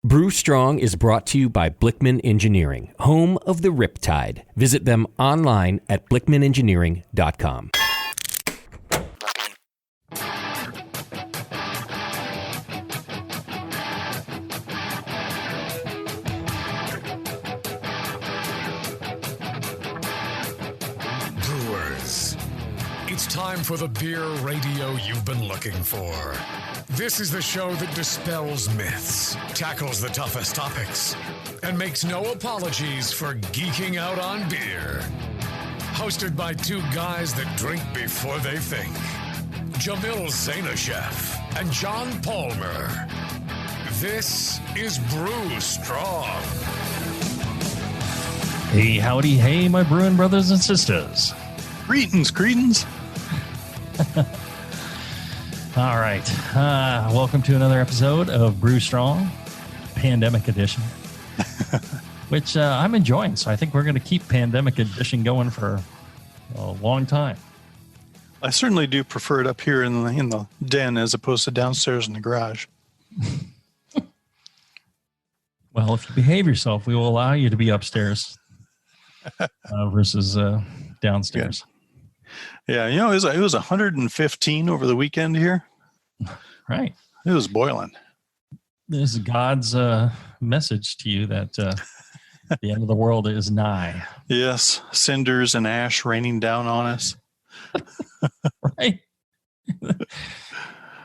Brew Strong is brought to you by Blickman Engineering, home of the Riptide. Visit them online at blickmanengineering.com. Brewers, it's time for the beer radio you've been looking for. This is the show that dispels myths, tackles the toughest topics, and makes no apologies for geeking out on beer. Hosted by two guys that drink before they think, Jamil Zainasheff and John Palmer. This is Brew Strong. Hey, howdy, hey, my brewing brothers and sisters. Greetings. All right. Welcome to another episode of Brew Strong, Pandemic Edition, which I'm enjoying. So I think we're going to keep Pandemic Edition going for a long time. I certainly do prefer it up here in the den as opposed to downstairs in the garage. Well, if you behave yourself, we will allow you to be upstairs versus downstairs. Yeah, you know, it was 115 over the weekend here. Right. It was boiling. This is God's message to you that the end of the world is nigh. Yes, cinders and ash raining down on us. Right.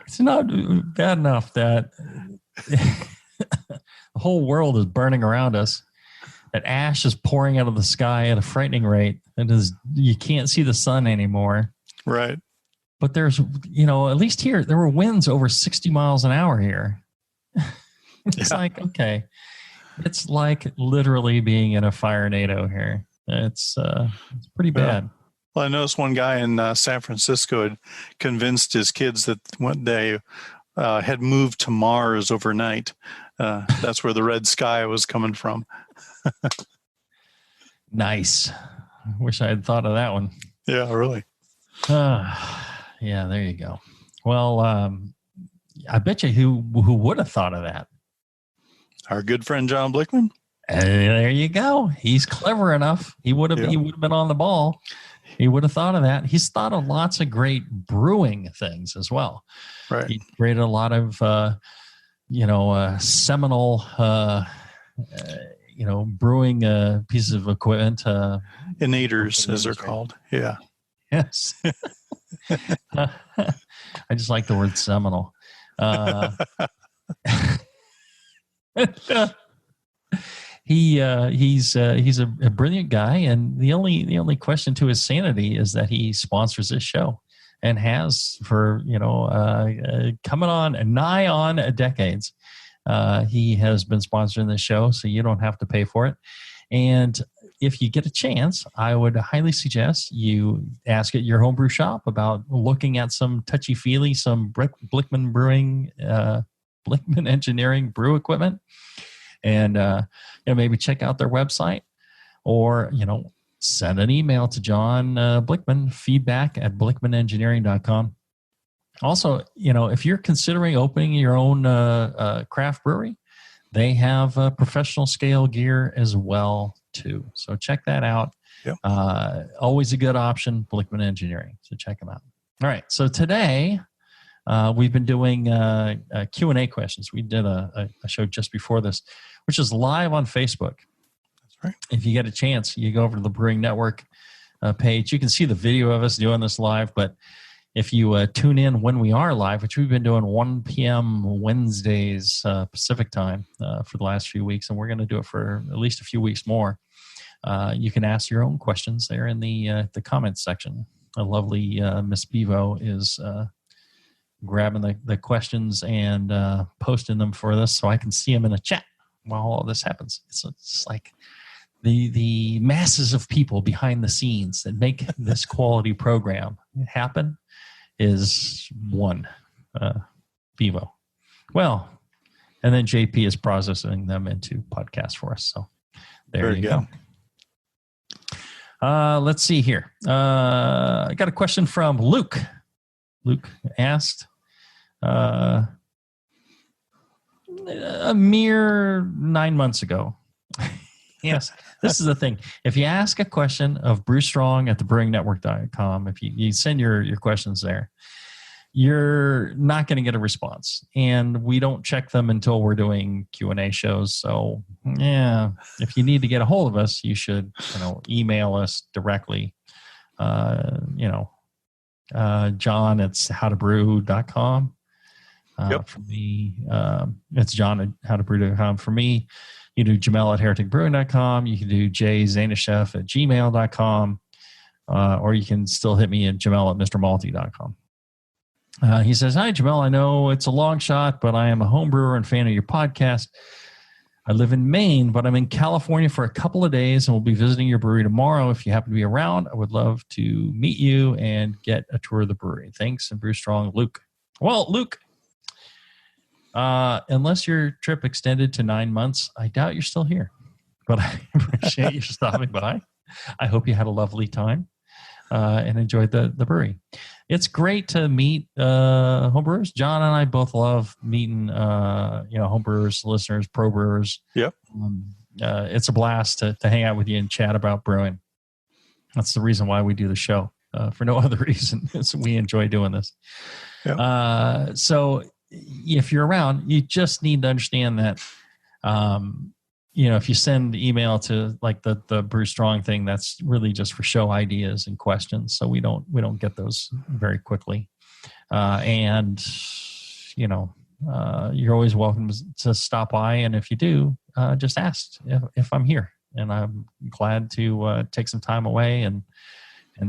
It's not bad enough that the whole world is burning around us, that ash is pouring out of the sky at a frightening rate. You can't see the sun anymore. Right. But there's, at least here, there were winds over 60 miles an hour here. It's like, okay, it's like literally being in a firenado here. It's pretty bad. Well, I noticed one guy in San Francisco had convinced his kids that they had moved to Mars overnight. That's where the red sky was coming from. Nice. I wish I had thought of that one. Yeah, really. Yeah, there you go. Well, I bet you who would have thought of that? Our good friend John Blickman. There you go. He's clever enough. He would have been on the ball. He would have thought of that. He's thought of lots of great brewing things as well. Right. He created a lot of seminal brewing pieces of equipment. Innators, as they're called. Yeah. Yes. I just like the word seminal. He's a brilliant guy, and the only question to his sanity is that he sponsors this show and has for coming on nigh on decades. He has been sponsoring this show, so you don't have to pay for it. And if you get a chance, I would highly suggest you ask at your homebrew shop about looking at some touchy-feely, some Blickman Brewing, Blickman Engineering brew equipment, and maybe check out their website, or send an email to John Blickman, feedback@blickmanengineering.com. Also, if you're considering opening your own craft brewery, they have professional scale gear as well too. So check that out. Yep. Always a good option, Blickman Engineering. So check them out. All right. So today we've been doing Q&A questions. We did a show just before this, which is live on Facebook. That's right. If you get a chance, you go over to the Brewing Network page. You can see the video of us doing this live, but if you tune in when we are live, which we've been doing 1 p.m. Wednesdays Pacific time for the last few weeks, and we're going to do it for at least a few weeks more, you can ask your own questions there in the comments section. A lovely Miss Bevo is grabbing the questions and posting them for this so I can see them in a chat while all this happens. It's like the masses of people behind the scenes that make this quality program happen is one Bevo. Well, and then JP is processing them into podcasts for us. So there you go. Let's see here. I got a question from Luke. Luke asked, A mere 9 months ago. Yes, this is the thing. If you ask a question of brewstrong@thebrewingnetwork.com, if you send your questions there, you're not going to get a response. And we don't check them until we're doing Q&A shows. So, yeah, if you need to get a hold of us, you should, email us directly. John, it's howtobrew.com. Yep. For me, it's John at howtobrew.com. For me, you do Jamil at hereticbrewing.com. You can do jzainashef@gmail.com. Or you can still hit me at Jamil at mrmalty.com. He says, "Hi, Jamil. I know it's a long shot, but I am a home brewer and fan of your podcast. I live in Maine, but I'm in California for a couple of days and will be visiting your brewery tomorrow. If you happen to be around, I would love to meet you and get a tour of the brewery. Thanks, and Brew Strong, Luke." Well, Luke, unless your trip extended to 9 months, I doubt you're still here. But I appreciate you stopping by. I hope you had a lovely time and enjoyed the brewery. It's great to meet homebrewers. John and I both love meeting homebrewers, listeners, pro brewers. Yep. It's a blast to hang out with you and chat about brewing. That's the reason why we do the show. For no other reason. We enjoy doing this. Yep. So if you're around, you just need to understand that if you send email to like the Brew Strong thing, that's really just for show ideas and questions. So we don't get those very quickly. You're always welcome to stop by. And if you do, just ask if I'm here, and I'm glad to take some time away and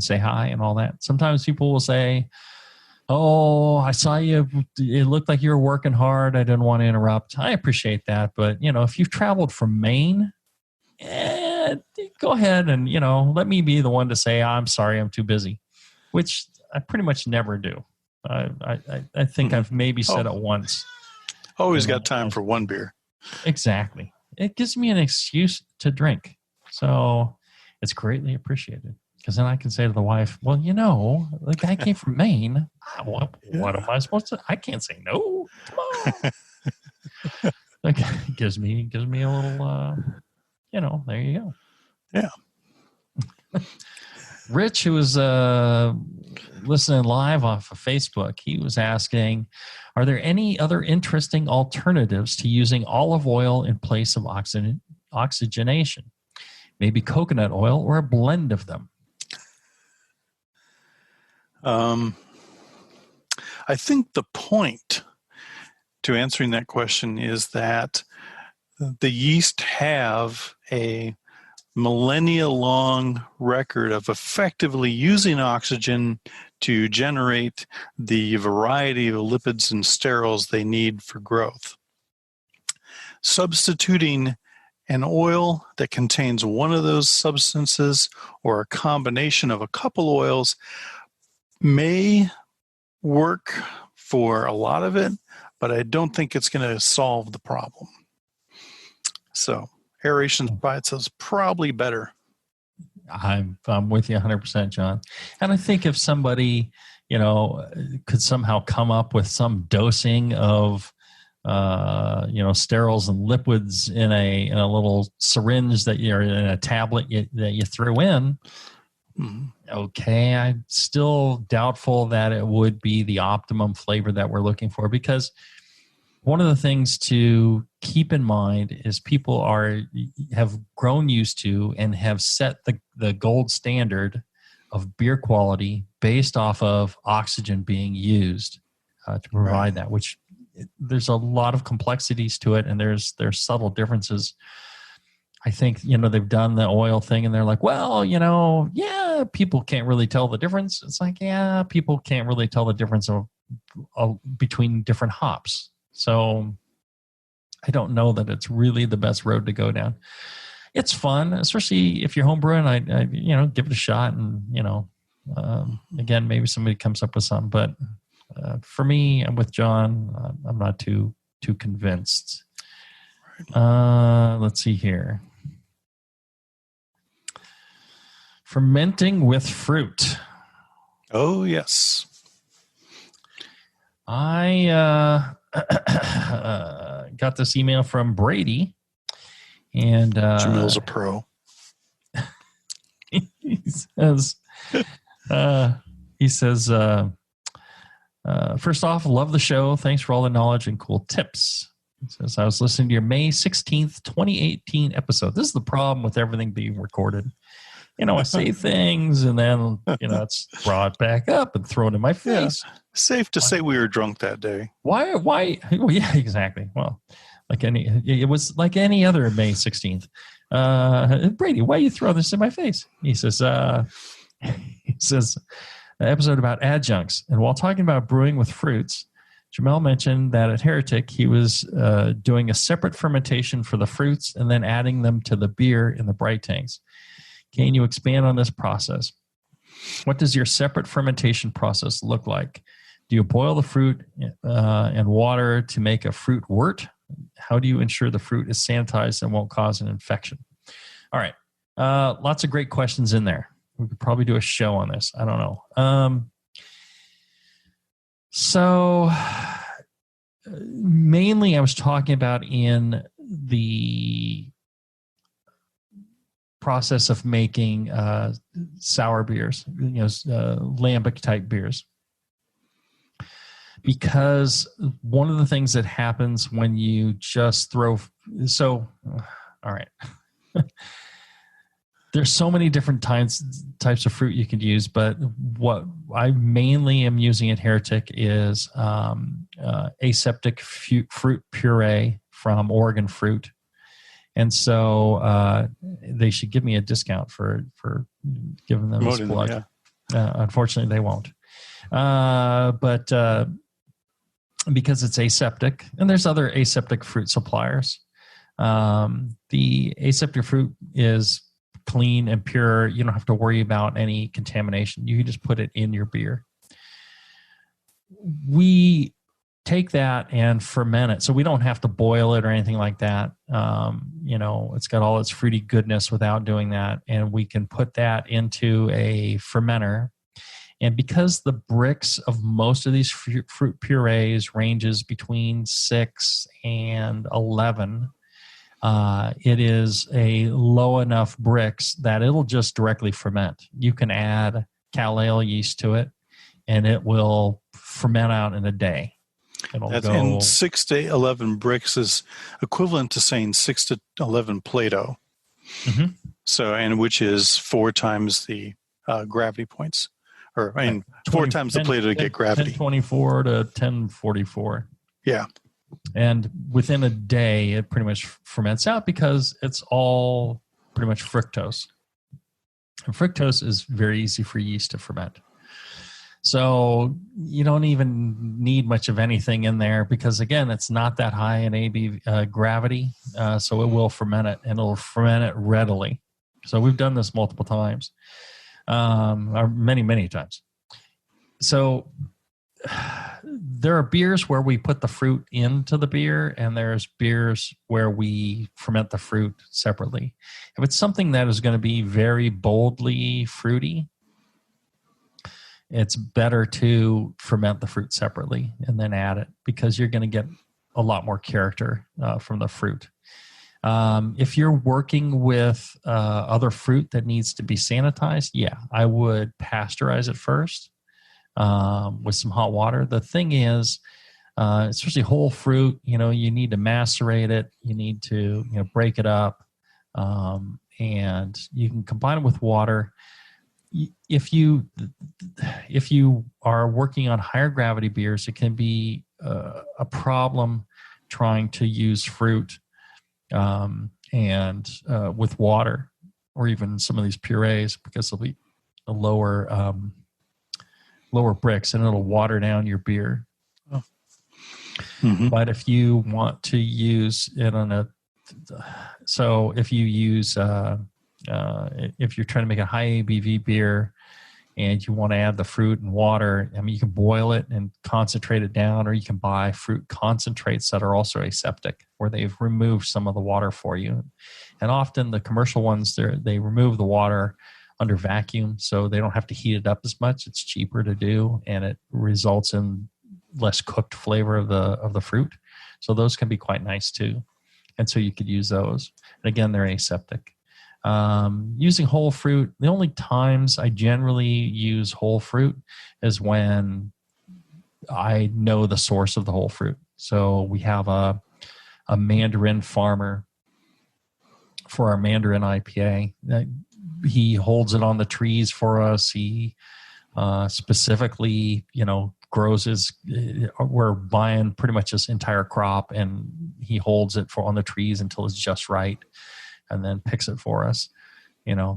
say hi and all that. Sometimes people will say, "Oh, I saw you. It looked like you were working hard. I didn't want to interrupt." I appreciate that. But, if you've traveled from Maine, go ahead and, let me be the one to say, "I'm sorry, I'm too busy," which I pretty much never do. I think I've maybe said it once. Always got time for one beer. Exactly. It gives me an excuse to drink. So it's greatly appreciated. Because then I can say to the wife, "Well, the guy came from Maine. What am I supposed to? I can't say no. Come on." It gives me a little, there you go. Yeah. Rich, who was listening live off of Facebook, he was asking, "Are there any other interesting alternatives to using olive oil in place of oxygenation? Maybe coconut oil or a blend of them?" I think the point to answering that question is that the yeast have a millennia-long record of effectively using oxygen to generate the variety of lipids and sterols they need for growth. Substituting an oil that contains one of those substances or a combination of a couple oils may work for a lot of it, but I don't think it's going to solve the problem. So aeration by itself is probably better. I'm with you 100%, John. And I think if somebody, could somehow come up with some dosing of, sterols and liquids in a little syringe that you're in a tablet that you threw in. Okay, I'm still doubtful that it would be the optimum flavor that we're looking for, because one of the things to keep in mind is people have grown used to and have set the gold standard of beer quality based off of oxygen being used to provide that, which there's a lot of complexities to it, and there's subtle differences. I think, they've done the oil thing and they're like, "Well, people can't really tell the difference." It's like, yeah, people can't really tell the difference of between different hops. So I don't know that it's really the best road to go down. It's fun, especially if you're homebrewing. I give it a shot, and again, maybe somebody comes up with something. But for me, I'm with John. I'm not too convinced. Let's see here. Fermenting with fruit. Oh, yes. I got this email from Brady, and Jamil's a pro. he says, first off, love the show. Thanks for all the knowledge and cool tips. He says, I was listening to your May 16th, 2018 episode. This is the problem with everything being recorded. I say things and then, it's brought back up and thrown in my face. Yeah. Safe to say we were drunk that day. Why? Well, yeah, exactly. Well, it was like any other May 16th. Brady, why you throw this in my face? He says, episode about adjuncts. And while talking about brewing with fruits, Jamil mentioned that at Heretic, he was doing a separate fermentation for the fruits and then adding them to the beer in the bright tanks. Can you expand on this process? What does your separate fermentation process look like? Do you boil the fruit and water to make a fruit wort? How do you ensure the fruit is sanitized and won't cause an infection? All right. Lots of great questions in there. We could probably do a show on this. I don't know. So mainly I was talking about in the process of making sour beers, lambic type beers. Because one of the things that happens when you just all right. There's so many different types of fruit you could use, but what I mainly am using at Heretic is aseptic fruit puree from Oregon Fruit. And so they should give me a discount for giving them this plug. Yeah. Unfortunately, they won't. But because it's aseptic, and there's other aseptic fruit suppliers, the aseptic fruit is clean and pure. You don't have to worry about any contamination. You can just put it in your beer. We take that and ferment it, so we don't have to boil it or anything like that. It's got all its fruity goodness without doing that, and we can put that into a fermenter. And because the bricks of most of these fruit purees ranges between 6 and 11, it is a low enough bricks that it'll just directly ferment. You can add cal ale yeast to it, and it will ferment out in a day. And 6 to 11 bricks is equivalent to saying 6 to 11 Plato. Mm-hmm. So, and which is 4 times the gravity points. Or, 4 times the Plato to get gravity. 1024 to 1044. Yeah. And within a day, it pretty much ferments out because it's all pretty much fructose. And fructose is very easy for yeast to ferment. So you don't even need much of anything in there because, again, it's not that high in AB gravity. So it will ferment it, and it'll ferment it readily. So we've done this multiple times. Or many, many times. So there are beers where we put the fruit into the beer, and there's beers where we ferment the fruit separately. If it's something that is going to be very boldly fruity, it's better to ferment the fruit separately and then add it because you're going to get a lot more character from the fruit. If you're working with other fruit that needs to be sanitized, I would pasteurize it first with some hot water. The thing is, especially whole fruit, you need to macerate it. You need to break it up, and you can combine it with water. If you are working on higher gravity beers, it can be a problem trying to use fruit and with water, or even some of these purees, because they'll be a lower bricks, and it'll water down your beer. Oh. Mm-hmm. But if you want to use it if you use if you're trying to make a high ABV beer and you want to add the fruit and water, you can boil it and concentrate it down, or you can buy fruit concentrates that are also aseptic, where they've removed some of the water for you. And often the commercial ones, they remove the water under vacuum, so they don't have to heat it up as much. It's cheaper to do, and it results in less cooked flavor of the fruit. So those can be quite nice too. And so you could use those. And again, they're aseptic. Using whole fruit, the only times I generally use whole fruit is when I know the source of the whole fruit. So we have a mandarin farmer for our Mandarin IPA. He holds it on the trees for us. He specifically, grows we're buying pretty much this entire crop, and he holds it on the trees until it's just right, and then picks it for us.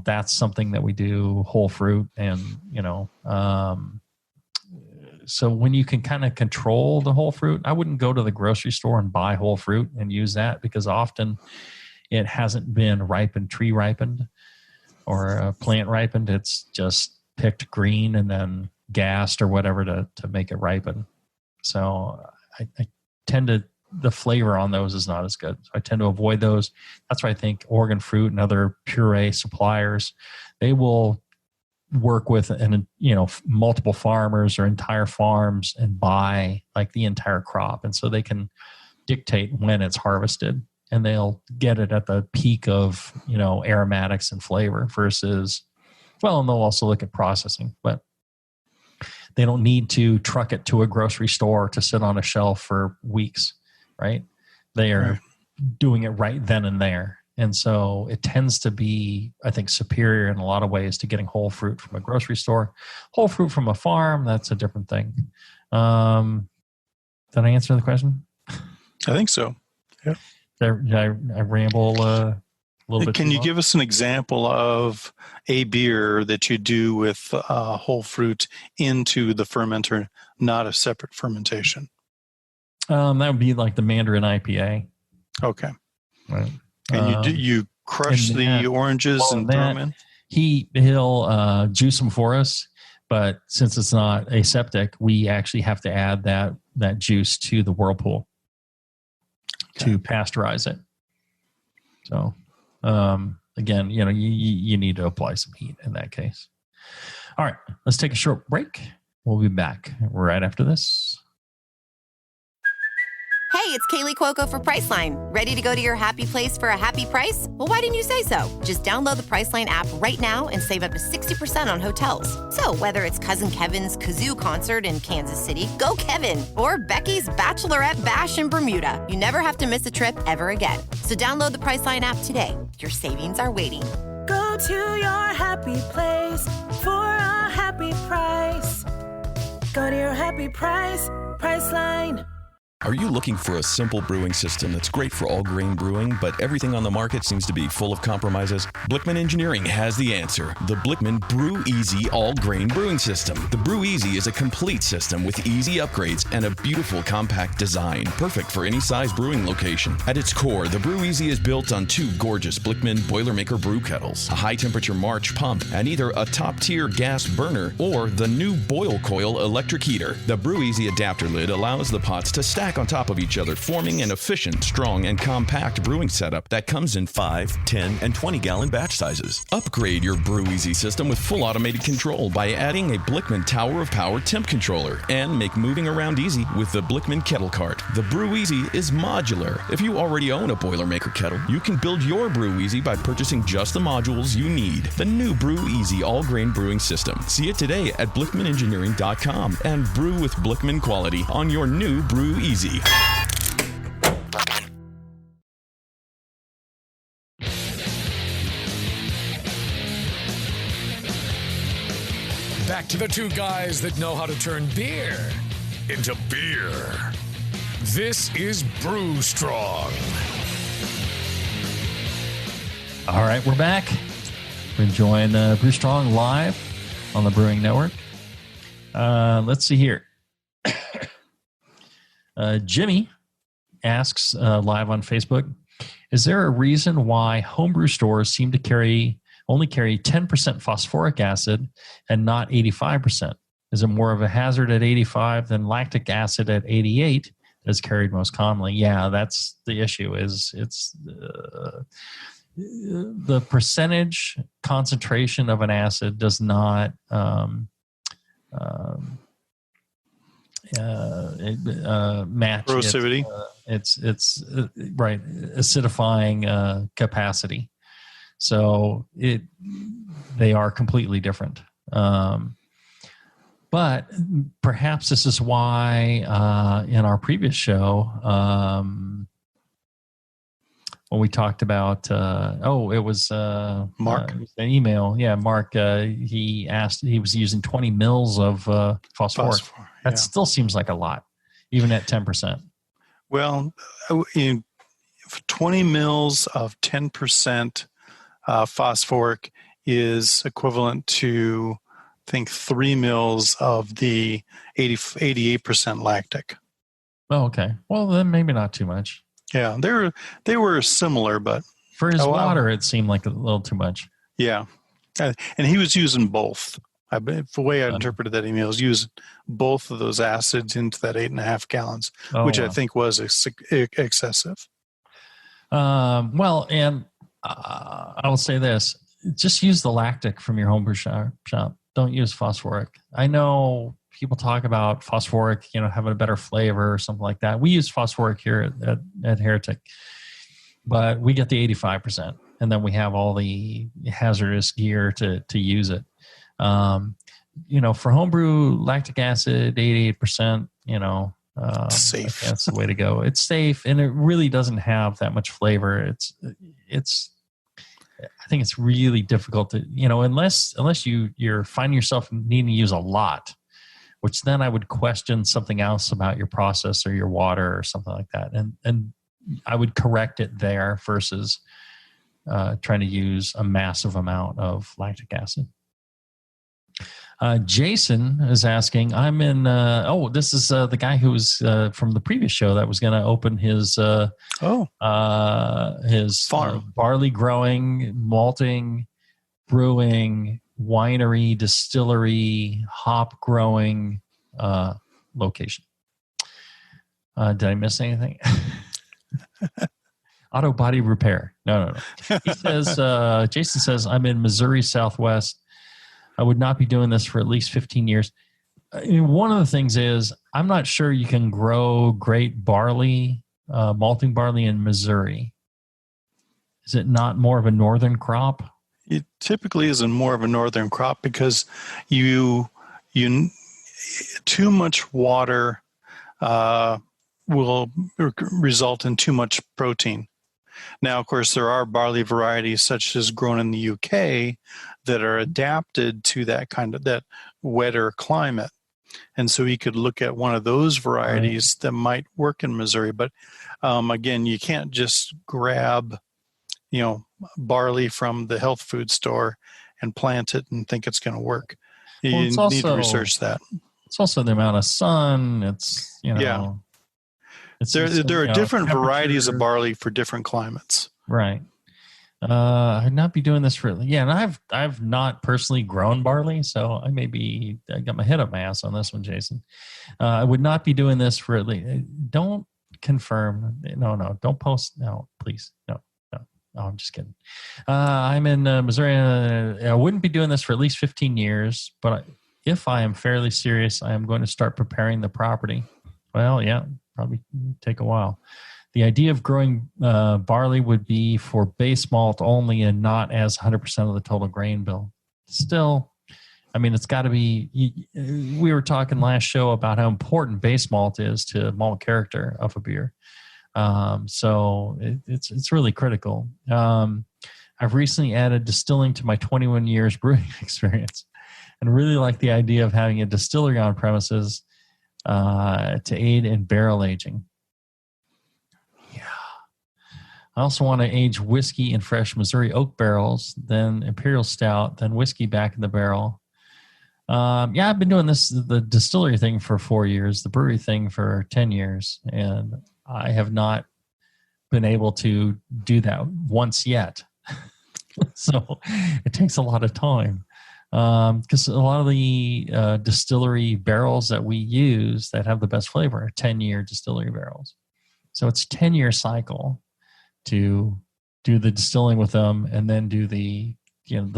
That's something that we do, whole fruit. And, so when you can kind of control the whole fruit, I wouldn't go to the grocery store and buy whole fruit and use that, because often it hasn't been tree ripened or plant ripened. It's just picked green and then gassed or whatever to make it ripen. So I tend to, the flavor on those is not as good. So I tend to avoid those. That's why I think Oregon Fruit and other puree suppliers, they will work with multiple farmers or entire farms and buy like the entire crop. And so they can dictate when it's harvested, and they'll get it at the peak of, aromatics and flavor versus, and they'll also look at processing, but they don't need to truck it to a grocery store to sit on a shelf for weeks, right? They are doing it right then and there. And so it tends to be, I think, superior in a lot of ways to getting whole fruit from a grocery store. Whole fruit from a farm, that's a different thing. Did I answer the question? I think so. Yeah. Did I ramble a little bit? Can you give us an example of a beer that you do with whole fruit into the fermenter, not a separate fermentation? That would be like the Mandarin IPA. Okay. Right. And you crush the oranges and throw them in? He'll juice them for us, but since it's not aseptic, we actually have to add that juice to the whirlpool to pasteurize it. So again, you need to apply some heat in that case. All right, let's take a short break. We'll be back right after this. Hey, it's Kaylee Cuoco for Priceline. Ready to go to your happy place for a happy price? Well, why didn't you say so? Just download the Priceline app right now and save up to 60% on hotels. So whether it's Cousin Kevin's Kazoo Concert in Kansas City, go Kevin, or Becky's Bachelorette Bash in Bermuda, you never have to miss a trip ever again. So download the Priceline app today. Your savings are waiting. Go to your happy place for a happy price. Go to your happy price, Priceline. Are you looking for a simple brewing system that's great for all grain brewing, but everything on the market seems to be full of compromises? Blickman Engineering has the answer. The Blickman Brew Easy All Grain Brewing System. The Brew Easy is a complete system with easy upgrades and a beautiful compact design, perfect for any size brewing location. At its core, the Brew Easy is built on two gorgeous Blickman Boilermaker brew kettles, a high-temperature March pump, and either a top-tier gas burner or the new Boil Coil electric heater. The Brew Easy adapter lid allows the pots to stack on top of each other, forming an efficient, strong, and compact brewing setup that comes in 5, 10, and 20-gallon batch sizes. Upgrade your Brew Easy system with full automated control by adding a Blickman Tower of Power temp controller, and make moving around easy with the Blickman Kettle Cart. The Brew Easy is modular. If you already own a Boilermaker kettle, you can build your Brew Easy by purchasing just the modules you need. The new Brew Easy all-grain brewing system. See it today at BlickmanEngineering.com and brew with Blickman quality on your new Brew Easy. Back to the two guys that know how to turn beer into beer. This is Brew Strong. All right, we're back. We're enjoying Brew Strong live on the Brewing Network. Let's see here. Jimmy asks live on Facebook, is there a reason why homebrew stores seem to only carry 10% phosphoric acid and not 85%? Is it more of a hazard at 85 than lactic acid at 88 that's carried most commonly? Yeah, that's the issue. It's the percentage concentration of an acid does not match Corrosivity. It's right, acidifying capacity. So they are completely different. But perhaps this is why in our previous show, when we talked about, it was Mark. It was an email. Yeah, Mark, he asked, he was using 20 mils of phosphoric. That still seems like a lot, even at 10%. Well, 20 mils of 10% phosphoric is equivalent to, I think, 3 mils of the 88% lactic. Oh, okay. Well, then maybe not too much. Yeah, they were similar, but for his water, it seemed like a little too much. Yeah, and he was using both. The way I interpreted that email is using both of those acids into that 8.5 gallons, which I think was excessive. Well, and I will say this: just use the lactic from your homebrew shop. Don't use phosphoric. I know people talk about phosphoric, having a better flavor or something like that. We use phosphoric here at Heretic, but we get the 85%, and then we have all the hazardous gear to use it. For homebrew, lactic acid, 88%, safe. That's the way to go. It's safe, and it really doesn't have that much flavor. I think it's really difficult to, unless you're finding yourself needing to use a lot, which then I would question something else about your process or your water or something like that. And I would correct it there versus trying to use a massive amount of lactic acid. Jason is asking, I'm in, this is the guy who was from the previous show that was going to open his farm, barley growing, malting, brewing, winery, distillery, hop growing location. Did I miss anything? Auto body repair. No. He says, Jason says, I'm in Missouri Southwest. I would not be doing this for at least 15 years. One of the things is I'm not sure you can grow great barley, malting barley in Missouri. Is it not more of a northern crop? It typically is more of a northern crop because you too much water will result in too much protein. Now, of course, there are barley varieties such as grown in the UK that are adapted to that wetter climate. And so you could look at one of those varieties that might work in Missouri. But again, you can't just grab, barley from the health food store and plant it and think it's going to work. You need to research that. It's also the amount of sun. It's, yeah. There are different varieties of barley for different climates. Right. I'd not be doing this for, and I've not personally grown barley, so I got my head up my ass on this one, Jason. I would not be doing this for at least, don't confirm. No, don't post. No, please. No, I'm just kidding. I'm in Missouri. I wouldn't be doing this for at least 15 years, but if I am fairly serious, I am going to start preparing the property. Well, yeah, probably take a while. The idea of growing barley would be for base malt only and not as 100% of the total grain bill. Still, it's got to be, we were talking last show about how important base malt is to malt character of a beer. So it's really critical. I've recently added distilling to my 21 years brewing experience and really like the idea of having a distillery on premises to aid in barrel aging. Yeah. I also want to age whiskey in fresh Missouri oak barrels, then imperial stout, then whiskey back in the barrel. I've been doing the distillery thing for 4 years, the brewery thing for 10 years, and I have not been able to do that once yet. So it takes a lot of time. Because a lot of the distillery barrels that we use that have the best flavor are 10-year distillery barrels. So it's a 10-year cycle to do the distilling with them and then do the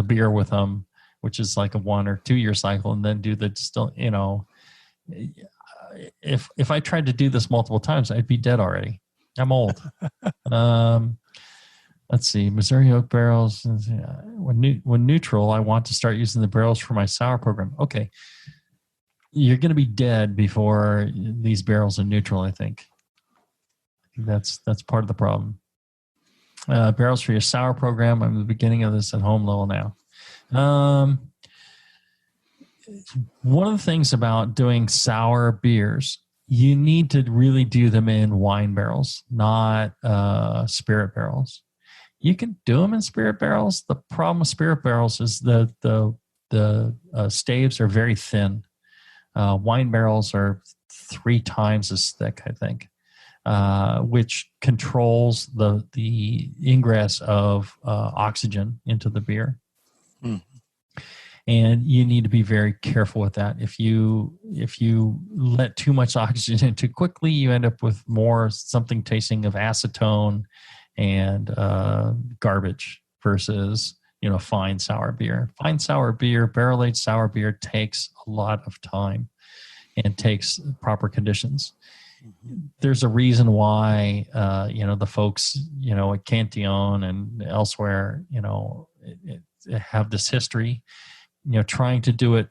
beer with them, which is like a 1 or 2 year cycle, and then do the if I tried to do this multiple times, I'd be dead already. I'm old. Let's see, Missouri oak barrels. When neutral, I want to start using the barrels for my sour program. Okay, you're going to be dead before these barrels are neutral, I think. That's part of the problem. Barrels for your sour program. I'm at the beginning of this at home level now. One of the things about doing sour beers, you need to really do them in wine barrels, not spirit barrels. You can do them in spirit barrels. The problem with spirit barrels is the staves are very thin. Wine barrels are 3 times as thick, I think, which controls the ingress of oxygen into the beer. Mm. And you need to be very careful with that. If you let too much oxygen in too quickly, you end up with something tasting of acetone and garbage versus fine sour beer. Fine sour beer, barrel-aged sour beer takes a lot of time and takes proper conditions. There's a reason why the folks at Cantillon and elsewhere have this history. Trying to do it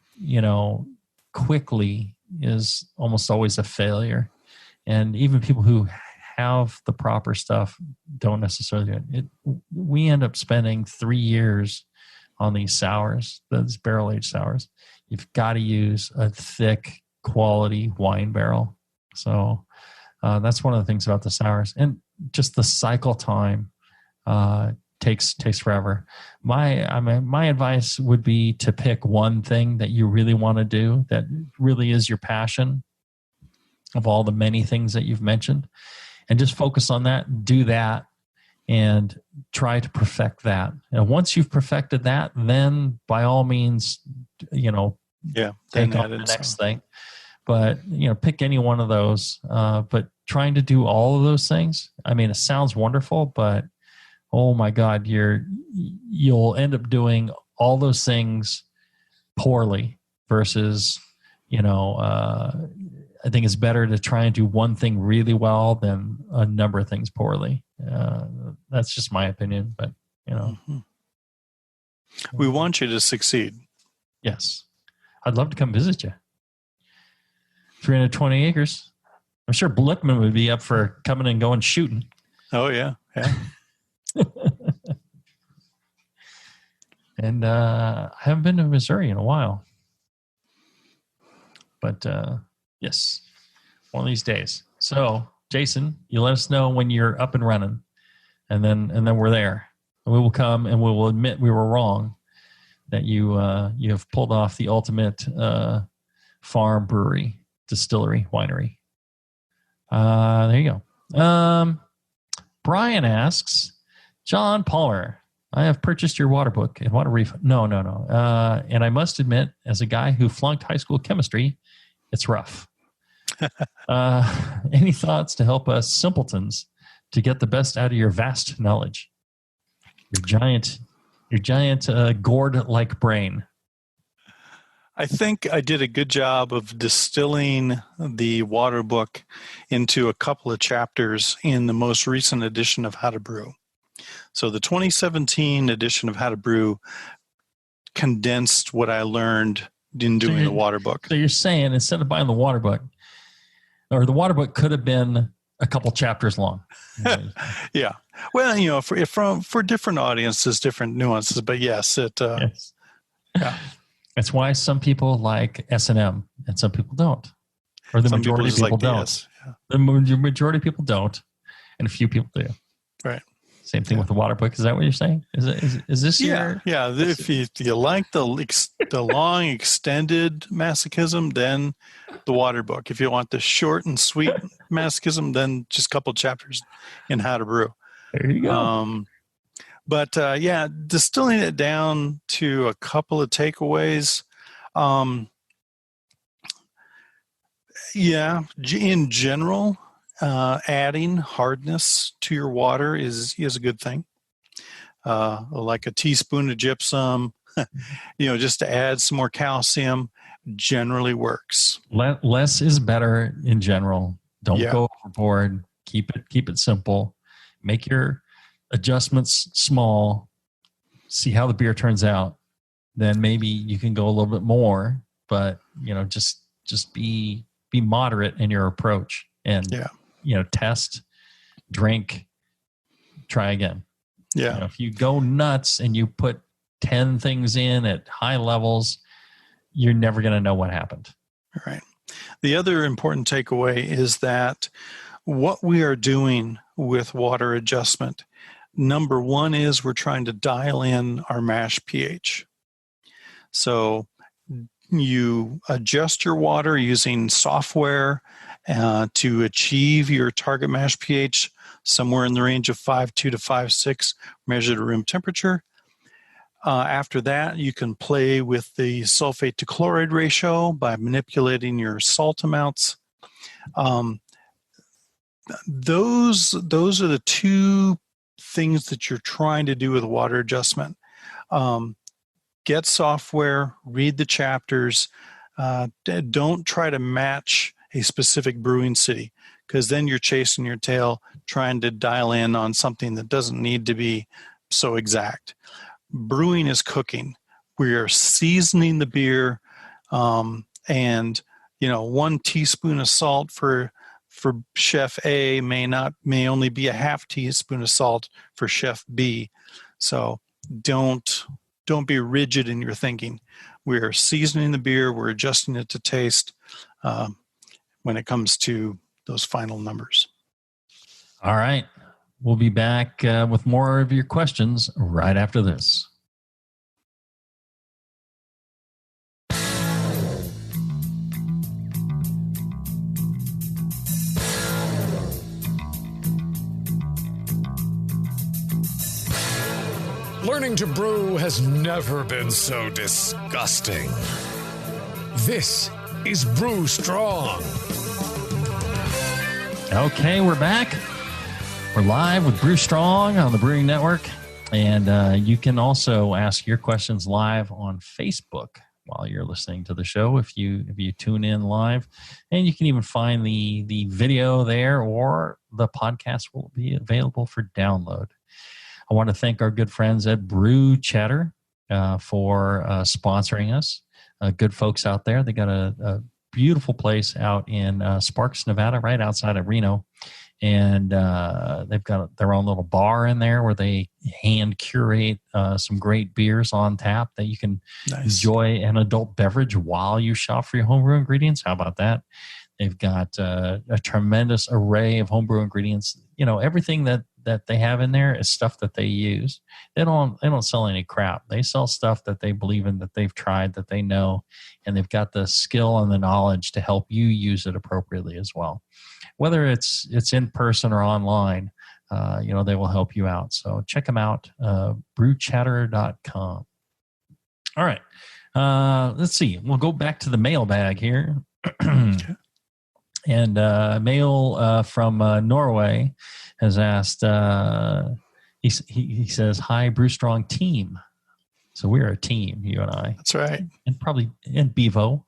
quickly is almost always a failure, and even people who have the proper stuff don't necessarily do it. We end up spending 3 years on these sours, those barrel-aged sours. You've got to use a thick quality wine barrel. So that's one of the things about the sours, and just the cycle time takes forever. My advice would be to pick one thing that you really want to do that really is your passion of all the many things that you've mentioned, and just focus on that, do that, and try to perfect that. And once you've perfected that, then by all means, take on the next thing. But, pick any one of those. But trying to do all of those things, it sounds wonderful, but oh my God, you'll end up doing all those things poorly versus, I think it's better to try and do one thing really well than a number of things poorly. That's just my opinion, but Mm-hmm. We want you to succeed. Yes. I'd love to come visit you. 320 acres. I'm sure Blickman would be up for coming and going shooting. Oh yeah. Yeah. And I haven't been to Missouri in a while. But yes, one of these days. So, Jason, you let us know when you're up and running, and then we're there. And we will come and we will admit we were wrong, that you have pulled off the ultimate farm brewery, distillery, winery. There you go. Brian asks, John Palmer, I have purchased your water book and want a refund. No. And I must admit, as a guy who flunked high school chemistry, it's rough. Any thoughts to help us simpletons to get the best out of your vast knowledge? Your giant gourd-like brain. I think I did a good job of distilling the water book into a couple of chapters in the most recent edition of How to Brew. So the 2017 edition of How to Brew condensed what I learned in doing the water book. So you're saying instead of buying the water book, or the water book could have been a couple chapters long. Yeah. Well, for different audiences, different nuances, but yes, yes. Yeah. That's why some people like S&M and some people don't. Or the some majority of people don't. DS. Yeah. The majority of people don't, and a few people do. Right. Same thing with the water book. Is that what you're saying? Is this your... Yeah. If you like the long, extended masochism, then the water book. If you want the short and sweet masochism, then just a couple chapters in How to Brew. There you go. But distilling it down to a couple of takeaways. In general, adding hardness to your water is a good thing. Like a teaspoon of gypsum, just to add some more calcium. generally works. Less is better in general. Don't go overboard. Keep it simple. Make your adjustments small. See how the beer turns out. Then maybe you can go a little bit more, but just be moderate in your approach and test, drink, try again. Yeah. If you go nuts and you put 10 things in at high levels, you're never going to know what happened. Right. The other important takeaway is that what we are doing with water adjustment, number one is we're trying to dial in our mash pH. So you adjust your water using software to achieve your target mash pH somewhere in the range of 5.2 to 5.6 measured at room temperature. After that, you can play with the sulfate to chloride ratio by manipulating your salt amounts. Those are the two things that you're trying to do with water adjustment. Get software, read the chapters. Don't try to match a specific brewing city, because then you're chasing your tail trying to dial in on something that doesn't need to be so exact. Brewing is cooking. We are seasoning the beer, and 1 teaspoon of salt for Chef A may only be a half teaspoon of salt for Chef B. So don't be rigid in your thinking. We're seasoning the beer. We're adjusting it to taste when it comes to those final numbers. All right. We'll be back with more of your questions right after this. Learning to brew has never been so disgusting. This is Brew Strong. Okay, we're back. We're live with Brew Strong on the Brewing Network. And you can also ask your questions live on Facebook while you're listening to the show if you tune in live. And you can even find the video there, or the podcast will be available for download. I want to thank our good friends at Brew Chatter for sponsoring us. Good folks out there. They got a beautiful place out in Sparks, Nevada, right outside of Reno. And they've got their own little bar in there where they hand curate some great beers on tap that you can enjoy an adult beverage while you shop for your homebrew ingredients. How about that? They've got a tremendous array of homebrew ingredients. Everything that they have in there is stuff that they use. They don't sell any crap. They sell stuff that they believe in, that they've tried, that they know, and they've got the skill and the knowledge to help you use it appropriately as well. Whether it's in person or online, they will help you out. So check them out, brewchatter.com. All right. Let's see. We'll go back to the mailbag here. And mail from Norway has asked, he says, "Hi, Brew Strong team." So we're a team, you and I. That's right. And Bevo.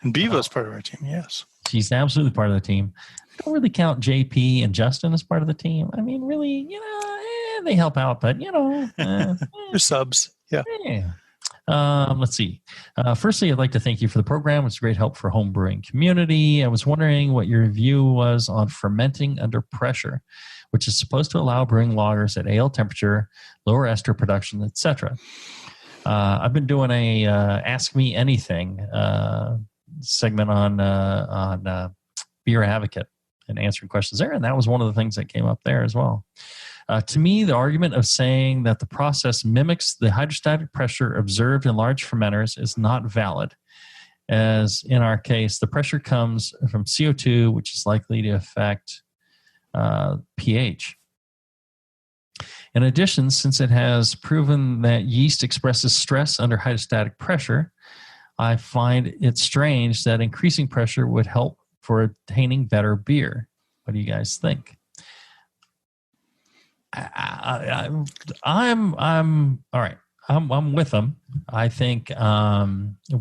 And Bevo's part of our team, yes. She's absolutely part of the team. I don't really count JP and Justin as part of the team. I mean, really, they help out, but, They're subs, yeah. Let's see. Firstly, I'd like to thank you for the program. It's a great help for home brewing community. I was wondering what your view was on fermenting under pressure, which is supposed to allow brewing lagers at ale temperature, lower ester production, etc. I've been doing a Ask Me Anything segment on Beer Advocate and answering questions there, and that was one of the things that came up there as well. To me, the argument of saying that the process mimics the hydrostatic pressure observed in large fermenters is not valid, as in our case, the pressure comes from CO2, which is likely to affect pH. In addition, since it has proven that yeast expresses stress under hydrostatic pressure, I find it strange that increasing pressure would help for obtaining better beer. What do you guys think? I'm all right. I'm with them. I think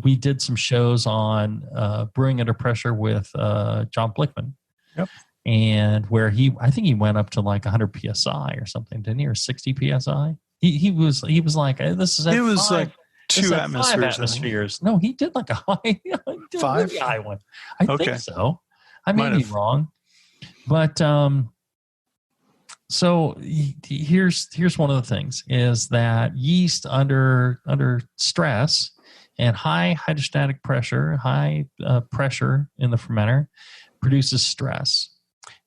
we did some shows on brewing under pressure with John Blickman. Yep. And where I think he went up to like 100 psi or something, didn't he? Or 60 psi. He was like, this is at it was 5. like 2 atmospheres. 5 atmospheres. No, he did like a high, he did a 5? really high one. I think so. I may be wrong, but so here's one of the things is that yeast under stress and high hydrostatic pressure, high pressure in the fermenter produces stress.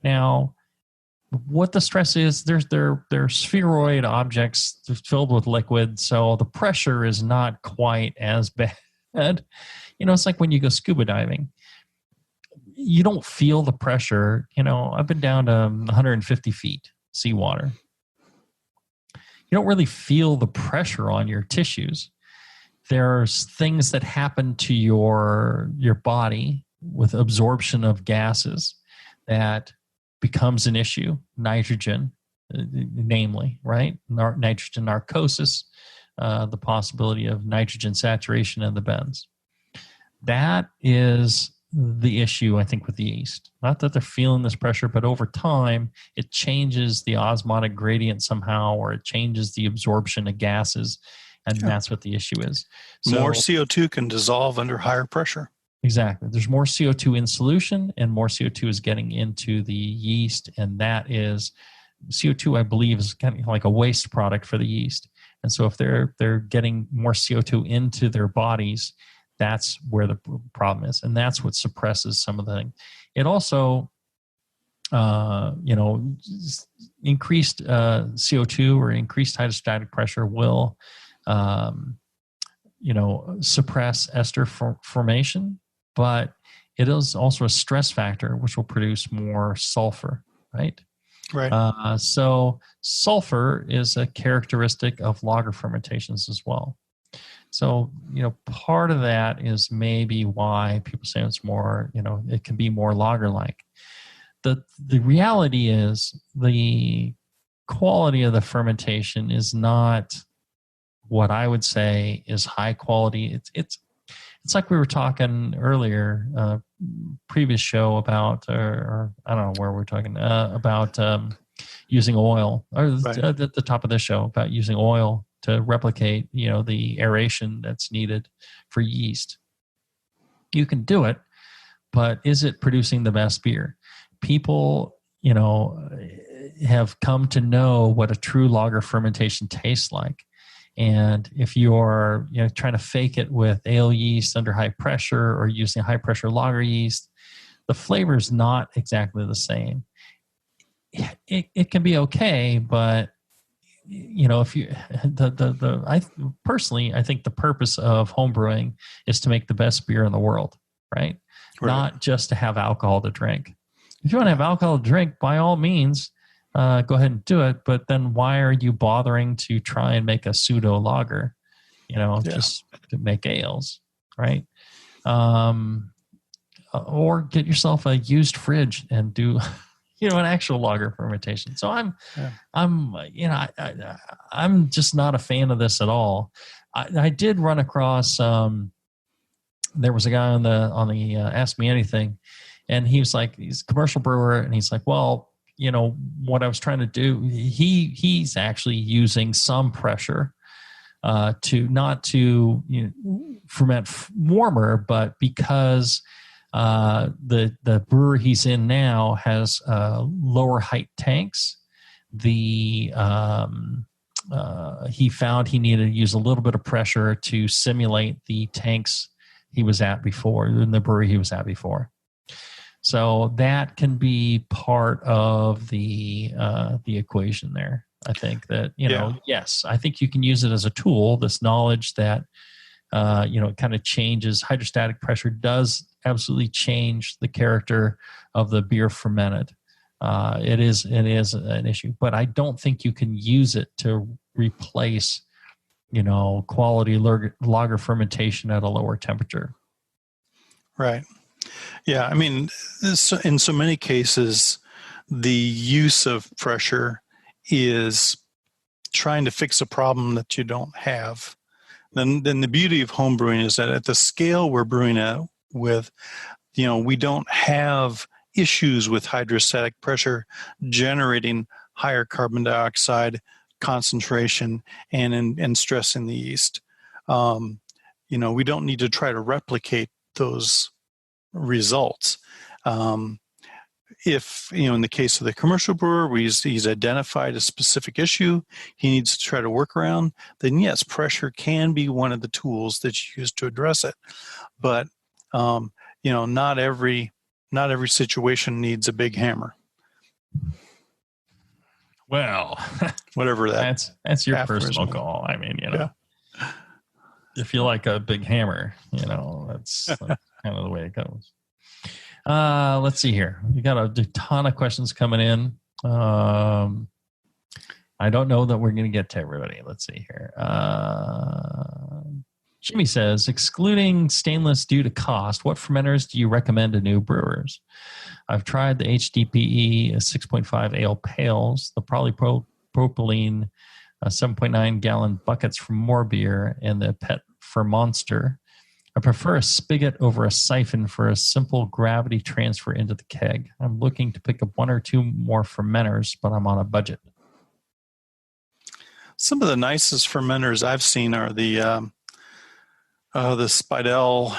Now, what the stress is, they're spheroid objects filled with liquid, so the pressure is not quite as bad. It's like when you go scuba diving. You don't feel the pressure. I've been down to 150 feet seawater. You don't really feel the pressure on your tissues. There's things that happen to your body with absorption of gases that becomes an issue. Nitrogen, namely, right? Nitrogen narcosis, the possibility of nitrogen saturation in the bends. That is the issue, I think, with the yeast. Not that they're feeling this pressure, but over time, it changes the osmotic gradient somehow, or it changes the absorption of gases, and that's what the issue is. So, more CO2 can dissolve under higher pressure. Exactly. There's more CO2 in solution, and more CO2 is getting into the yeast, and that is CO2, I believe, is kind of like a waste product for the yeast. And so if they're getting more CO2 into their bodies, that's where the problem is, and that's what suppresses some of the things. It also, increased CO2 or increased hydrostatic pressure will, suppress ester formation, but it is also a stress factor which will produce more sulfur, right? Right. So sulfur is a characteristic of lager fermentations as well. So, part of that is maybe why people say it's more, it can be more lager-like. The reality is the quality of the fermentation is not what I would say is high quality. It's like we were talking earlier, previous show about, or I don't know where we're talking about using oil, or right. At the top of this show about using oil to replicate, the aeration that's needed for yeast. You can do it, but is it producing the best beer? People, have come to know what a true lager fermentation tastes like. And if you're trying to fake it with ale yeast under high pressure or using high pressure lager yeast, the flavor is not exactly the same. It can be okay, but if you I personally, I think the purpose of homebrewing is to make the best beer in the world, right? Not just to have alcohol to drink. If you want to have alcohol to drink, by all means, go ahead and do it. But then why are you bothering to try and make a pseudo lager? Just to make ales, right? Or get yourself a used fridge and do an actual lager fermentation. So I'm just not a fan of this at all. I did run across, there was a guy on the Ask Me Anything, and he was like, he's a commercial brewer, and he's like, well, what I was trying to do, he's actually using some pressure not to ferment warmer, but because the brewer he's in now has lower height tanks. He found he needed to use a little bit of pressure to simulate the tanks he was at before, in the brewery he was at before. So that can be part of the equation there. I think that yes, I think you can use it as a tool. This knowledge that it kind of changes. Hydrostatic pressure does absolutely change the character of the beer fermented. It is an issue, but I don't think you can use it to replace, quality lager fermentation at a lower temperature. Right. Yeah. I mean, in so many cases, the use of pressure is trying to fix a problem that you don't have. then the beauty of home brewing is that at the scale we're brewing at with, we don't have issues with hydrostatic pressure generating higher carbon dioxide concentration and stress in the yeast. We don't need to try to replicate those results. If, in the case of the commercial brewer, where he's identified a specific issue he needs to try to work around, then yes, pressure can be one of the tools that you use to address it. But, not every situation needs a big hammer. Well, whatever that's your personal call. I mean, if you like a big hammer, that's kind of the way it goes. Let's see here. We got a ton of questions coming in. I don't know that we're going to get to everybody. Let's see here. Jimmy says, excluding stainless due to cost, what fermenters do you recommend to new brewers? I've tried the HDPE 6.5 ale pails, the polypropylene 7.9 gallon buckets from More Beer, and the PET for Monster. I prefer a spigot over a siphon for a simple gravity transfer into the keg. I'm looking to pick up one or two more fermenters, but I'm on a budget. Some of the nicest fermenters I've seen are the Spidell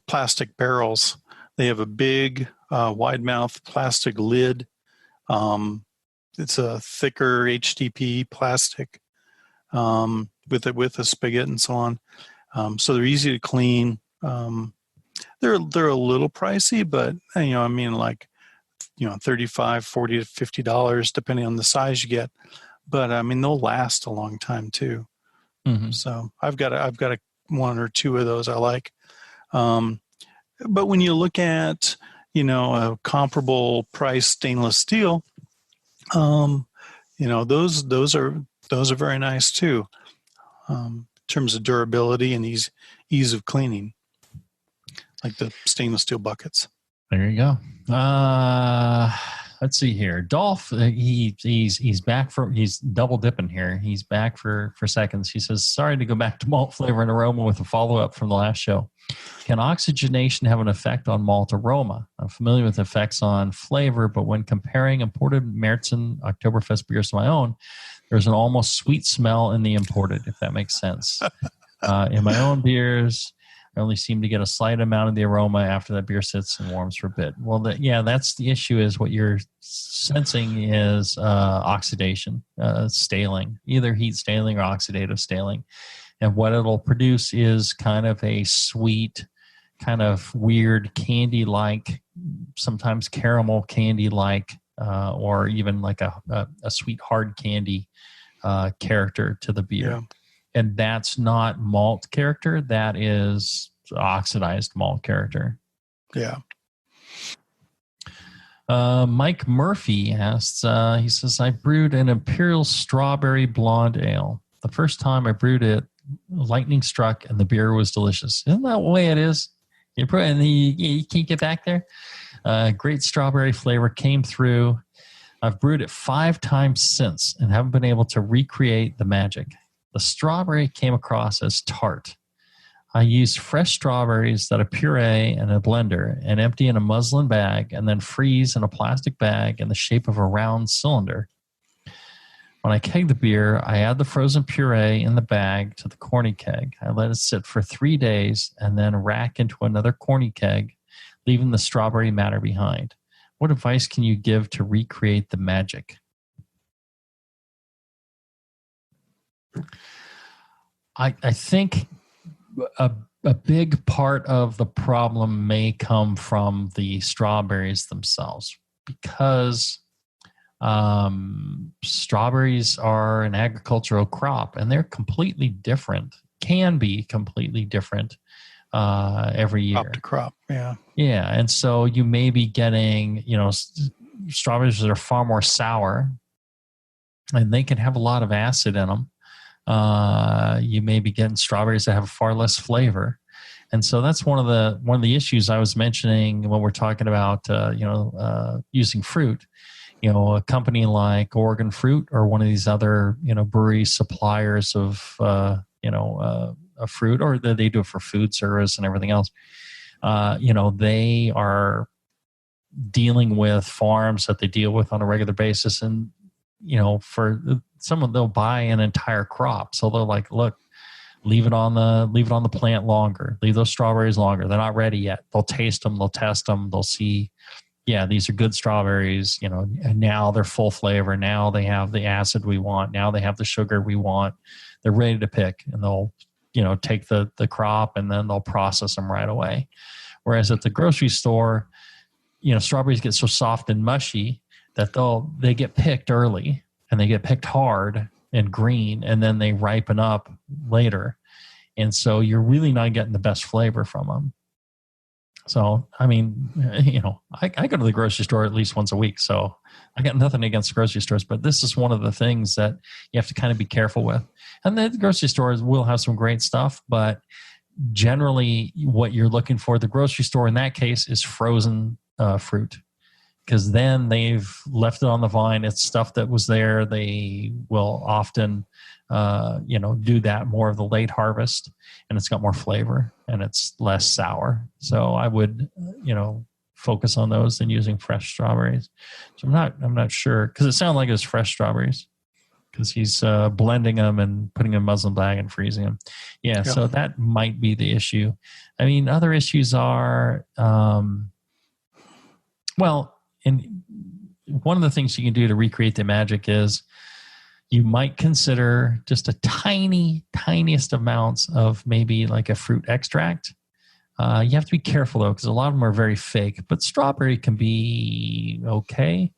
plastic barrels. They have a big wide mouth plastic lid. It's a thicker HDPE plastic with a spigot and so on. So they're easy to clean. They're a little pricey, but $35, $40 to $50 depending on the size you get. But they'll last a long time too. Mm-hmm. So I've got one or two of those I like. But when you look at a comparable price stainless steel, those are very nice too. In terms of durability and ease of cleaning, like the stainless steel buckets. There you go. Let's see here. Dolph, he's back he's double dipping here. He's back for seconds. He says, sorry to go back to malt flavor and aroma with a follow-up from the last show. Can oxygenation have an effect on malt aroma? I'm familiar with effects on flavor, but when comparing imported Märzen Oktoberfest beers to my own, there's an almost sweet smell in the imported, if that makes sense. In my own beers, I only seem to get a slight amount of the aroma after that beer sits and warms for a bit. Well, that's the issue, is what you're sensing is oxidation, staling, either heat staling or oxidative staling. And what it'll produce is kind of a sweet, kind of weird candy-like, sometimes caramel candy-like, or even like a sweet hard candy character to the beer. Yeah. And that's not malt character. That is oxidized malt character. Yeah. Mike Murphy asks, he says, I brewed an Imperial Strawberry Blonde Ale. The first time I brewed it, lightning struck and the beer was delicious. Isn't that the way it is? You can't get back there. Great strawberry flavor came through. I've brewed it 5 times since and haven't been able to recreate the magic. The strawberry came across as tart. I used fresh strawberries that I puree in a blender and empty in a muslin bag and then freeze in a plastic bag in the shape of a round cylinder. When I keg the beer, I add the frozen puree in the bag to the corny keg. I let it sit for 3 days and then rack into another corny keg, leaving the strawberry matter behind. What advice can you give to recreate the magic? I think a big part of the problem may come from the strawberries themselves, because strawberries are an agricultural crop and they're completely different, can be completely different every year. Crop to crop, yeah. Yeah, and so you may be getting, strawberries that are far more sour and they can have a lot of acid in them. You may be getting strawberries that have far less flavor. And so that's one of the issues I was mentioning when we're talking about, using fruit. A company like Oregon Fruit or one of these other, brewery suppliers of a fruit, or they do it for food service and everything else. They are dealing with farms that they deal with on a regular basis, and for some of them, they'll buy an entire crop. So they're like, look, leave it on the plant longer, leave those strawberries longer. They're not ready yet. They'll taste them, they'll test them, they'll see, yeah, these are good strawberries, and now they're full flavor. Now they have the acid we want. Now they have the sugar we want. They're ready to pick, and they'll, take the crop, and then they'll process them right away. Whereas at the grocery store, strawberries get so soft and mushy that they get picked early, and they get picked hard and green, and then they ripen up later. And so you're really not getting the best flavor from them. So, I mean, I go to the grocery store at least once a week, so I got nothing against grocery stores, but this is one of the things that you have to kind of be careful with. And the grocery stores will have some great stuff, but generally what you're looking for, the grocery store in that case, is frozen fruit, because then they've left it on the vine. It's stuff that was there. They will often do that more of the late harvest, and it's got more flavor and it's less sour. So I would, focus on those than using fresh strawberries. So I'm not sure, because it sounded like it was fresh strawberries, because he's blending them and putting them in a muslin bag and freezing them. Yeah, so that might be the issue. I mean, other issues are, and one of the things you can do to recreate the magic is you might consider just a tiniest amounts of maybe like a fruit extract. You have to be careful though, because a lot of them are very fake, but strawberry can be okay.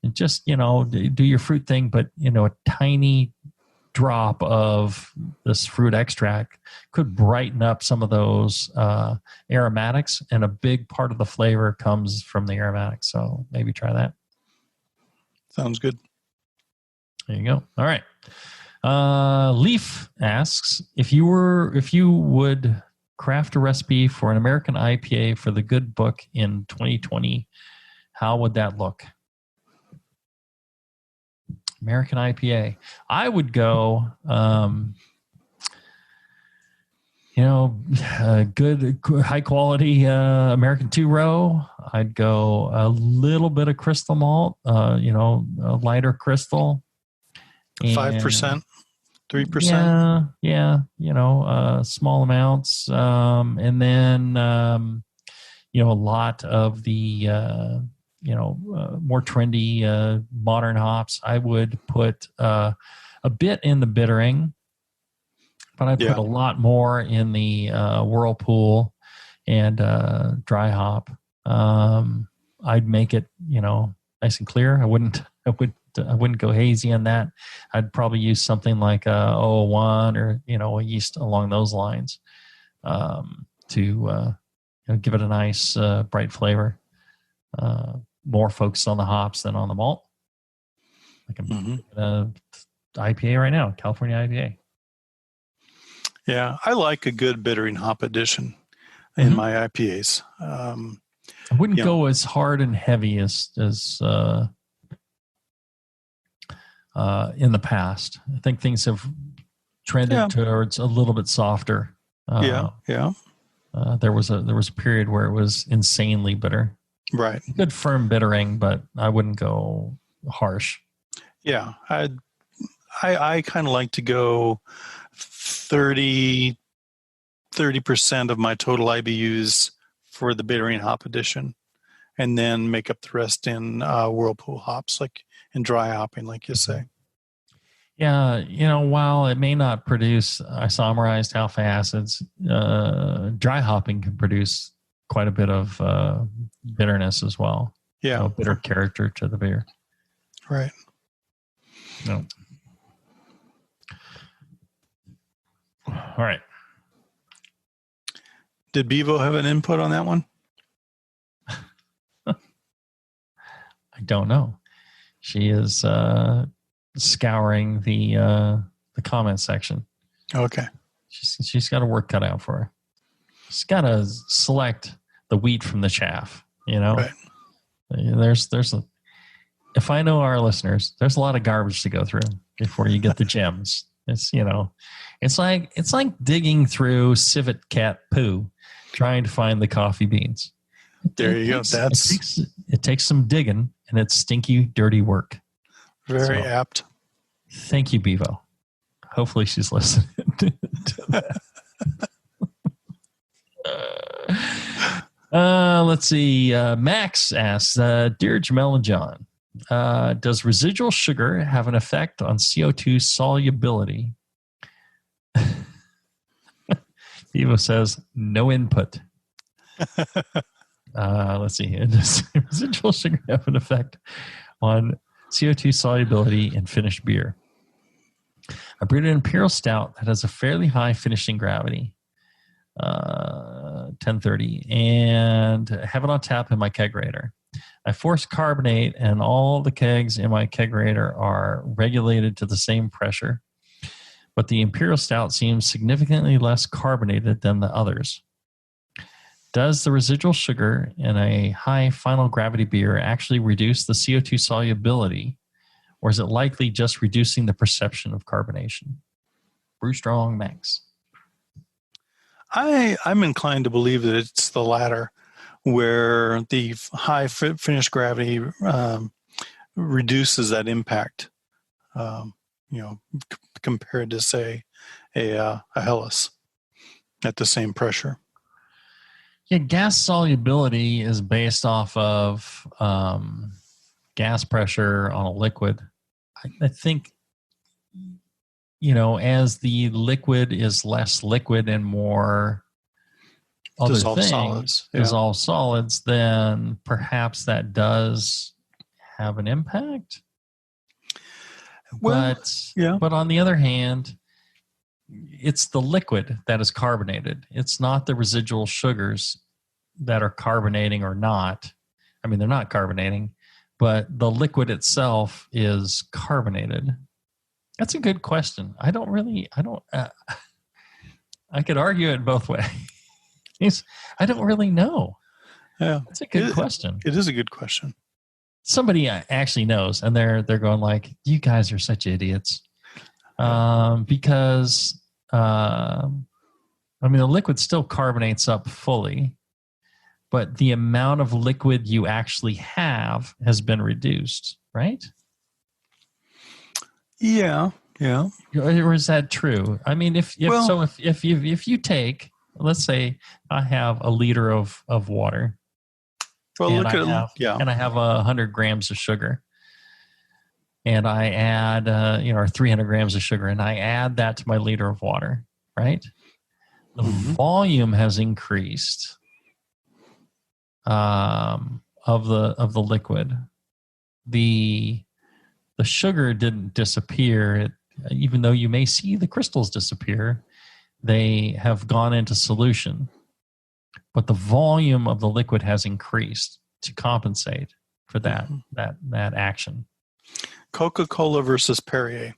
And just, do your fruit thing, but, a tiny drop of this fruit extract could brighten up some of those aromatics, and a big part of the flavor comes from the aromatics. So maybe try that. Sounds good. There you go. All right. Leaf asks, if you would craft a recipe for an American IPA for the good book in 2020, how would that look? American IPA. I would go, good, high quality American 2-row. I'd go a little bit of crystal malt, a lighter crystal. 5%, 3%. Yeah. Small amounts. And then, a lot of the, more trendy modern hops. I would put a bit in the bittering, but I'd put a lot more in the whirlpool and dry hop. I'd make it, nice and clear. I wouldn't go hazy on that. I'd probably use something like a 001 or a yeast along those lines to give it a nice bright flavor. More focused on the hops than on the malt. I can IPA right now, California IPA. Yeah, I like a good bittering hop addition in my IPAs. I wouldn't go as hard and heavy as in the past. I think things have trended towards a little bit softer. There was a period where it was insanely bitter. Right. Good firm bittering, but I wouldn't go harsh. Yeah. I kind of like to go 30% of my total IBUs for the bittering hop addition, and then make up the rest in whirlpool hops, like in dry hopping, like you say. Yeah, while it may not produce isomerized alpha acids, dry hopping can produce quite a bit of bitterness as well. Yeah. Bitter character to the beer. Right. No. All right. Did Bevo have an input on that one? I don't know. She is scouring the comment section. Okay. She's got a work cut out for her. She's got to select the wheat from the chaff. Right. If I know our listeners, there's a lot of garbage to go through before you get the gems. It's it's like digging through civet cat poo, trying to find the coffee beans. There you go. It takes some digging, and it's stinky, dirty work. Very apt. Thank you, Bevo. Hopefully she's listening to that. Let's see. Max asks, Dear Jamil and John, does residual sugar have an effect on CO2 solubility? Bevo says, no input. Let's see. Does residual sugar have an effect on CO2 solubility in finished beer? I brewed an imperial stout that has a fairly high finishing gravity, 1030, and have it on tap in my kegerator. I force carbonate, and all the kegs in my kegerator are regulated to the same pressure, but the imperial stout seems significantly less carbonated than the others. Does the residual sugar in a high final gravity beer actually reduce the CO2 solubility, or is it likely just reducing the perception of carbonation? Brew Strong Max. I'm inclined to believe that it's the latter, where the high finished gravity reduces that impact, compared to, say, a Helles at the same pressure. Yeah, gas solubility is based off of gas pressure on a liquid. I think, as the liquid is less liquid and more other dissolved things, solids, dissolved solids, then perhaps that does have an impact. Well, but on the other hand, it's the liquid that is carbonated. It's not the residual sugars that are carbonating or not. I mean, they're not carbonating, but the liquid itself is carbonated. That's a good question. I could argue it both ways. I don't really know. Yeah. That's a good question. It is a good question. Somebody actually knows, and they're going like, you guys are such idiots. Because, the liquid still carbonates up fully, but the amount of liquid you actually have has been reduced, right? Yeah. Or is that true? I mean, if you take, let's say I have a liter of water, and I have 100 grams of sugar, and I add, or 300 grams of sugar, and I add that to my liter of water, right? The volume has increased of the liquid. The sugar didn't disappear. Even though you may see the crystals disappear, they have gone into solution. But the volume of the liquid has increased to compensate for that action. Coca-Cola versus Perrier.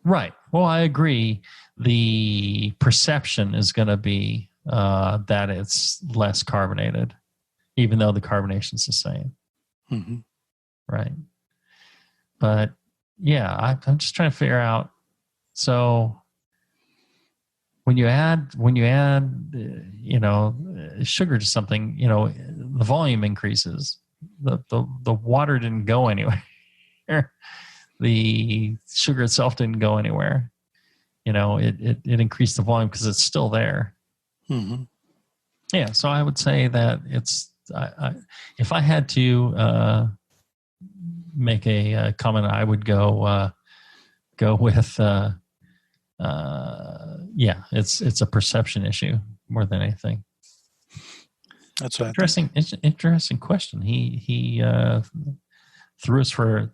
Right. Well, I agree. The perception is going to be that it's less carbonated, even though the carbonation is the same. Mm-hmm. Right. But yeah, I'm just trying to figure out. So when you add sugar to something, the volume increases. The water didn't go anywhere. The sugar itself didn't go anywhere. It increased the volume because it's still there. Mm-hmm. Yeah, so I would say that it's. If I had to make a comment, I would go with. It's a perception issue more than anything. That's what interesting question. He threw us for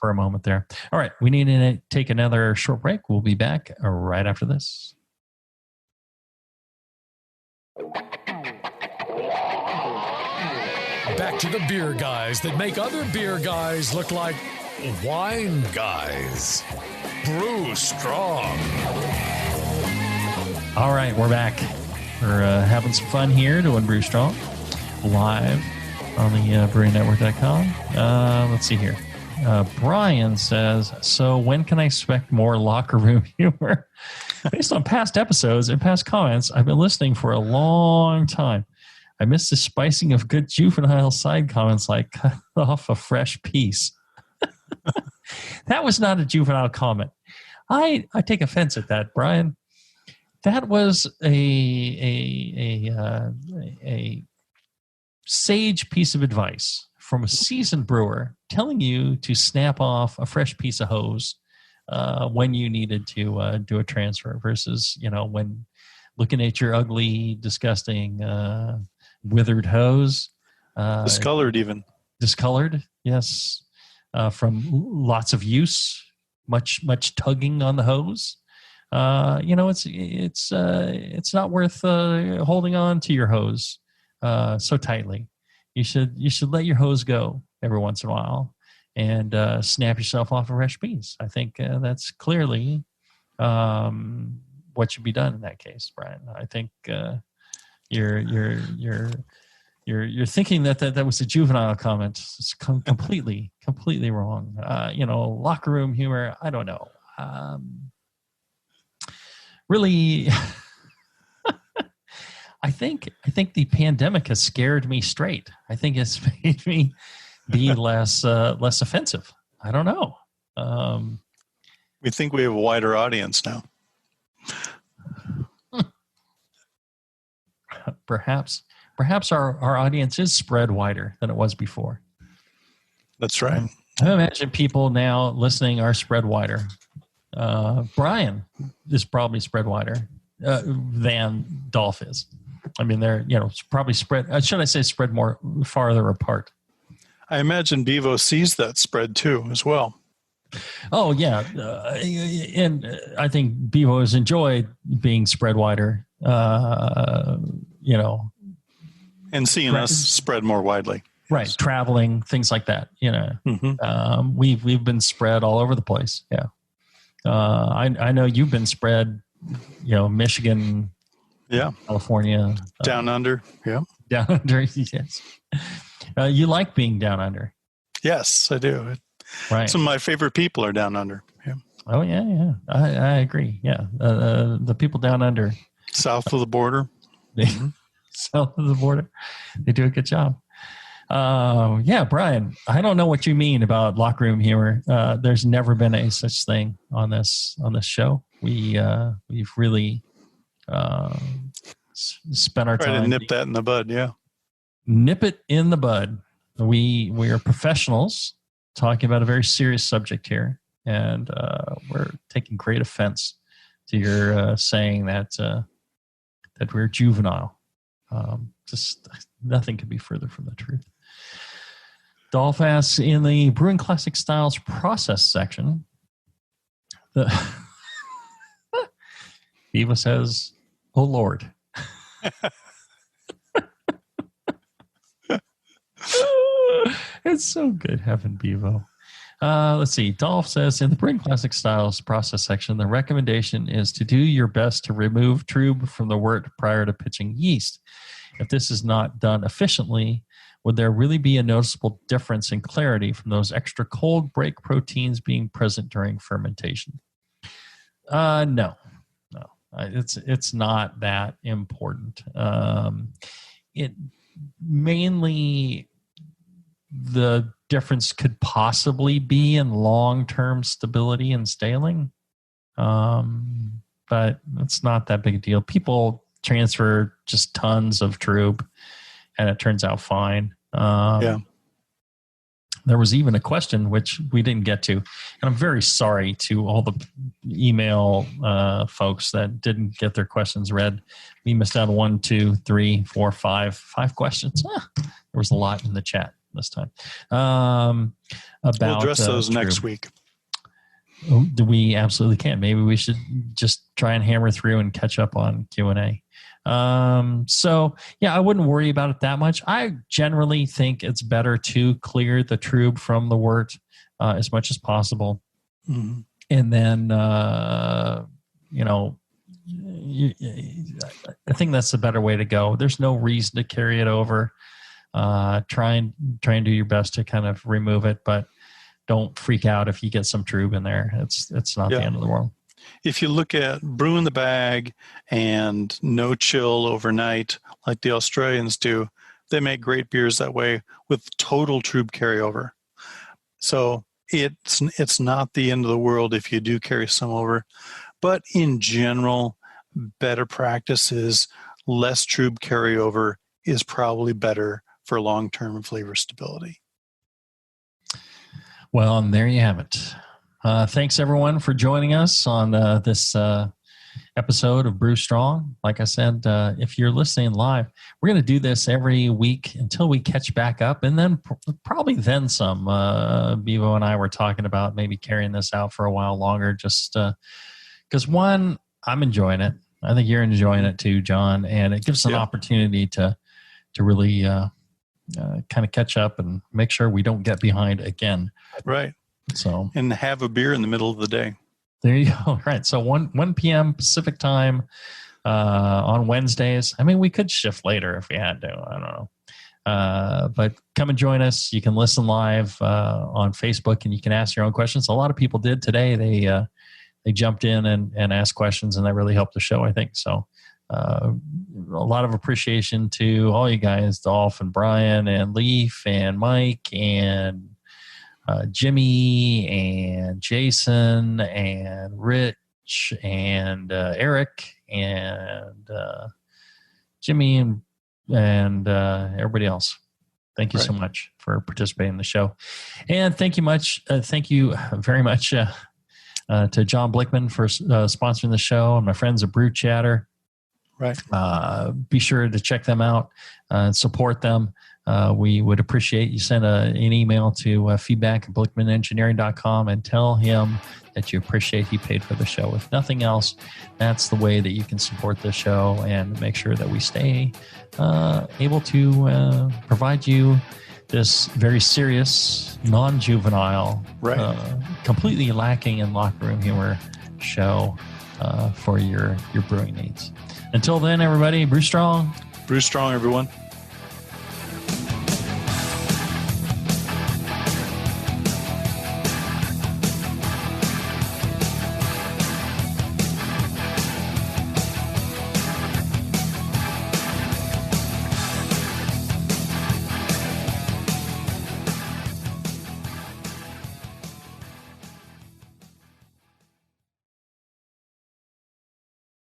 a moment there. All right, we need to take another short break. We'll be back right after this. Back to the beer guys that make other beer guys look like wine guys. Brew Strong. All right, we're back. We're having some fun here doing Brew Strong live on the BrewingNetwork.com. Let's see here. Brian says, so when can I expect more locker room humor? Based on past episodes and past comments, I've been listening for a long time. I missed the spicing of good juvenile side comments like cut off a fresh piece. That was not a juvenile comment. I take offense at that, Brian. That was a sage piece of advice from a seasoned brewer telling you to snap off a fresh piece of hose when you needed to do a transfer versus, when looking at your ugly, disgusting, withered hose. Discolored even. Discolored, yes. From lots of use, much tugging on the hose. It's not worth holding on to your hose so tightly. You should let your hose go every once in a while and snap yourself off a fresh piece. I think that's clearly what should be done in that case, Brian. I think you're thinking that was a juvenile comment. It's completely wrong. Locker room humor. I don't know. Really, I think the pandemic has scared me straight. I think it's made me be less offensive. I don't know. We think we have a wider audience now. Perhaps our audience is spread wider than it was before. That's right. I imagine people now listening are spread wider. Brian is probably spread wider than Dolph is. I mean, they're probably spread. Should I say spread more farther apart? I imagine Bevo sees that spread too, as well. Oh yeah, and I think Bevo has enjoyed being spread wider. And seeing us spread more widely. Right, yes. Traveling, things like that. Mm-hmm. We've been spread all over the place. Yeah, I know you've been spread. Michigan, yeah, California, down under. Yeah, down under. Yes, you like being down under. Yes, I do. Right. Some of my favorite people are down under. Yeah. Oh yeah. I agree. Yeah, the people down under, south of the border. South of the border, they do a good job. Yeah, Brian, I don't know what you mean about locker room humor. There's never been a such thing on this show. We've really spent our time trying to nip that in the bud. Yeah, nip it in the bud. We are professionals talking about a very serious subject here, and we're taking great offense to your saying that we're juvenile. Just nothing could be further from the truth. Dolph asks, in the Brewing Classic Styles process section, Bevo says, "Oh Lord." It's so good having Bevo. Let's see. Dolph says, in the Brewing Classic Styles process section, the recommendation is to do your best to remove trub from the wort prior to pitching yeast. If this is not done efficiently, would there really be a noticeable difference in clarity from those extra cold break proteins being present during fermentation? No. It's not that important. It mainly, the difference could possibly be in long-term stability and staling, but it's not that big a deal. People transfer just tons of trub, and it turns out fine. Yeah. There was even a question which we didn't get to, and I'm very sorry to all the email folks that didn't get their questions read. We missed out on 1, 2, 3, 4, 5 questions. There was a lot in the chat this time. We'll address those next week. We absolutely can. Maybe we should just try and hammer through and catch up on Q&A. So yeah, I wouldn't worry about it that much. I generally think it's better to clear the trub from the wort as much as possible. Mm-hmm. And then, I think that's the better way to go. There's no reason to carry it over. Try and do your best to kind of remove it, but don't freak out if you get some trub in there. It's not the end of the world. If you look at brew in the bag and no chill overnight, like the Australians do, they make great beers that way with total trub carryover. So it's not the end of the world if you do carry some over. But in general, better practice is less trub carryover is probably better for long-term flavor stability. Well, and there you have it. Thanks, everyone, for joining us on this episode of Brew Strong. Like I said, if you're listening live, we're going to do this every week until we catch back up, and then probably then some. Bevo and I were talking about maybe carrying this out for a while longer, just because, one, I'm enjoying it. I think you're enjoying it too, John, and it gives us an opportunity to really kind of catch up and make sure we don't get behind again. Right. So, and have a beer in the middle of the day. There you go. Right. So 1 p.m. Pacific time on Wednesdays. I mean, we could shift later if we had to. I don't know. But come and join us. You can listen live on Facebook, and you can ask your own questions. A lot of people did today. They jumped in and asked questions, and that really helped the show, I think. So a lot of appreciation to all you guys, Dolph and Brian and Leaf and Mike and Jimmy and Jason and Rich and Eric and Jimmy and everybody else. Thank you so much for participating in the show, and thank you very much to John Blickman for sponsoring the show, and my friends at Brew Chatter. Right. Be sure to check them out and support them. We would appreciate you send an email to feedback@blickmanengineering.com and tell him that you appreciate he paid for the show. If nothing else, that's the way that you can support the show and make sure that we stay able to provide you this very serious, non-juvenile, completely lacking in locker room humor show for your brewing needs. Until then, everybody, brew strong. Brew strong, everyone.